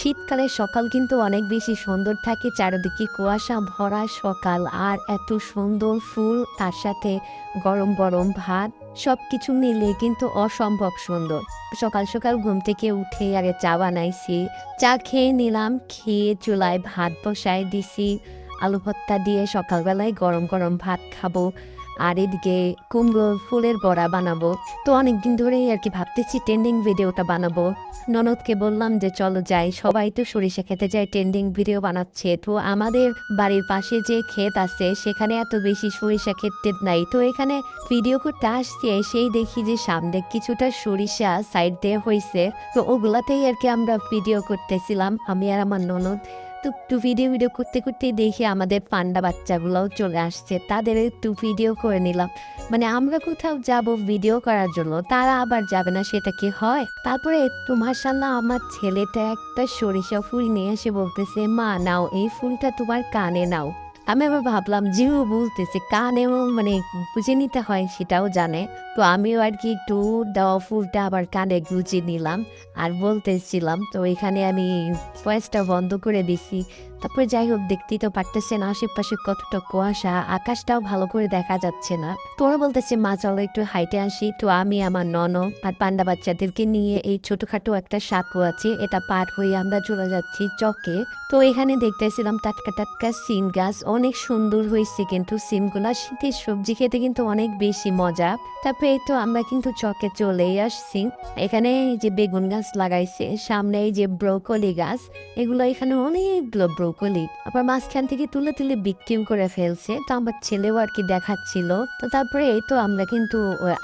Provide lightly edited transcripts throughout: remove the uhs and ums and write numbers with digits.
শীতকালের সকাল কিন্তু অনেক বেশি সুন্দর থাকে, চারিদিকে কুয়াশা ভরা সকাল আর এত সুন্দর ফুল, তার সাথে গরম গরম ভাত, সবকিছু মিলে কিন্তু অসম্ভব সুন্দর। সকাল সকাল ঘুম থেকে উঠে আগে চা বানাইছি, চা খেয়ে নিলাম, খেয়ে চুলায় ভাত বসায় দিছি, আলু ভর্তা দিয়ে সকালবেলায় গরম গরম ভাত খাবো। আর এদিকে কুমড়ো ফুলের বড়া বানাবো। তো অনেকদিন ধরেই আর কি ভাবতেছি ট্রেন্ডিং ভিডিওটা বানাবো। ননদকে বললাম যে চলো যাই, সবাই তো সরিষা খেতে যায়, ট্রেন্ডিং ভিডিও বানাচ্ছে। তো আমাদের বাড়ির পাশে যে ক্ষেত আছে সেখানে এত বেশি সরিষা ক্ষেত নাই, তো এখানে ভিডিও করতে আসছি, সেই দেখি যে সামনে কিছুটা সরিষা সাইড দিয়ে হয়েছে। তো ওগুলাতেই আর কি আমরা ভিডিও করতেছিলাম, আমি আর আমার ননদ। তো একটু ভিডিও করতে করতে দেখি আমাদের পান্ডা বাচ্চাগুলোও চলে আসছে, তাদের একটু ভিডিও করে নিলাম। মানে আমরা কোথাও যাব ভিডিও করার জন্য, তারা আবার যাবে না, সেটা কি হয়? তারপরে একটু মাশাআল্লাহ আমার ছেলেটা একটা সরিষা ফুল নিয়ে এসে বলতেছে, মা নাও এই ফুলটা তোমার কানে নাও। আমি আবার ভাবলাম যেও বলতেছে কানেও মানে গুজে নিতে হয়, সেটাও জানে। তো আমিও আর কি একটু দেওয়া ফুলটা আবার কানে গুজে নিলাম আর বলতেছিলাম। তো এখানে আমি ভয়েসটা বন্ধ করে দিছি। তারপরে যাই হোক, দেখতেই তো পারতেছেন আশেপাশে কতটা কুয়াশা, আকাশটাও ভালো করে দেখা যাচ্ছে না। তোরা বলতেছে মা চলো একটু হাইটে আসি। তো আমি আমার ননদ আর পান্ডা বাচ্চাদেরকে নিয়ে এই ছোটখাটো একটা সাঁকো আছে, এটা পার হয়ে আমরা চলে যাচ্ছি চকে। তো এখানে দেখতেছিলাম টাটকা টাটকা সিম গাছ, অনেক সুন্দর হয়েছে, কিন্তু সিমগুলা শীতের সবজি খেতে কিন্তু অনেক বেশি মজা। তারপরে এই তো আমরা কিন্তু চকে চলেই আসছি। এখানে এই যে বেগুন গাছ লাগাইছে, সামনে এই যে ব্রোকলি গাছ, এগুলো এখানে অনেকগুলো ব্রোকলি আবার মাঝখান থেকে তুলে তুলে বিক্রিও করে ফেলছে। তো আমার ছেলেও আর কি দেখাচ্ছিল। তো তারপরে এই তো আমরা কিন্তু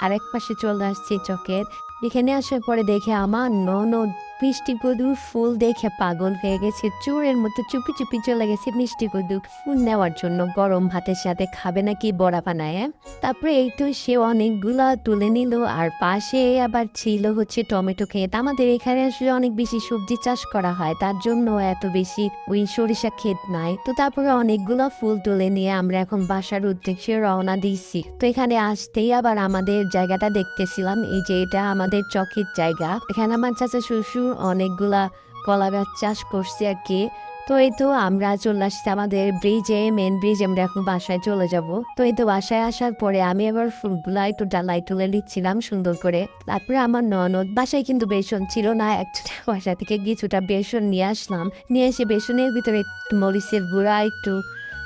আরেক পাশে চলে আসছি চকের। এখানে আসার পরে দেখে আমার ননদ মিষ্টি কদুর ফুল দেখে পাগল হয়ে গেছে, চোরের মতো চুপি চুপি চলে গেছে মিষ্টি কদুর ফুল নেওয়ার জন্য, গরম ভাতের সাথে খাবে নাকি বড়া বানায়। তারপরে এই তো সে অনেকগুলা তুলে নিল। আর পাশে আবার ছিল হচ্ছে টমেটো ক্ষেত। আমাদের এখানে আসলে অনেক বেশি সবজি চাষ করা হয়, তার জন্য এত বেশি ওই সরিষা ক্ষেত নাই। তো তারপরে অনেকগুলা ফুল তুলে নিয়ে আমরা এখন বাসার উদ্দেশ্যে রওনা দিচ্ছি। তো এখানে আসতেই আবার আমাদের জায়গাটা দেখতেছিলাম, এই যে এটা আমাদের চকের জায়গা। এখানে আমার চাচা শ্বশুর অনেকগুলা কলা গাছ চাষ করছে আর কি। তো এই তো আমরা চলে আসছি আমাদের ব্রিজে, মেন ব্রিজ, আমরা এখন বাসায় চলে যাব। তো এই তো বাসায় আসার পরে আমি আবার ফুলগুলা একটু ডালাই তুলে নিচ্ছিলাম সুন্দর করে। তারপরে আমার ননদ, বাসায় কিন্তু বেসন ছিল না, একটা বাসা থেকে কিছুটা বেসন নিয়ে আসলাম, নিয়ে এসে বেসনের ভিতরে একটু মরিচের গুঁড়া, একটু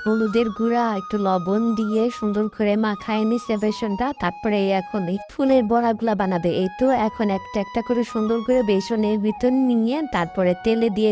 হলুদের গুঁড়া, একটু লবণ দিয়ে সুন্দর করে মাখায় নিচ্ছে বেসনটা। তারপরে এখন এই ফুলের বড়াগুলা বানাবে। এই তো এখন একটা একটা করে সুন্দর করে বেসনের ভিতর নিয়ে তারপরে তেলে দিয়ে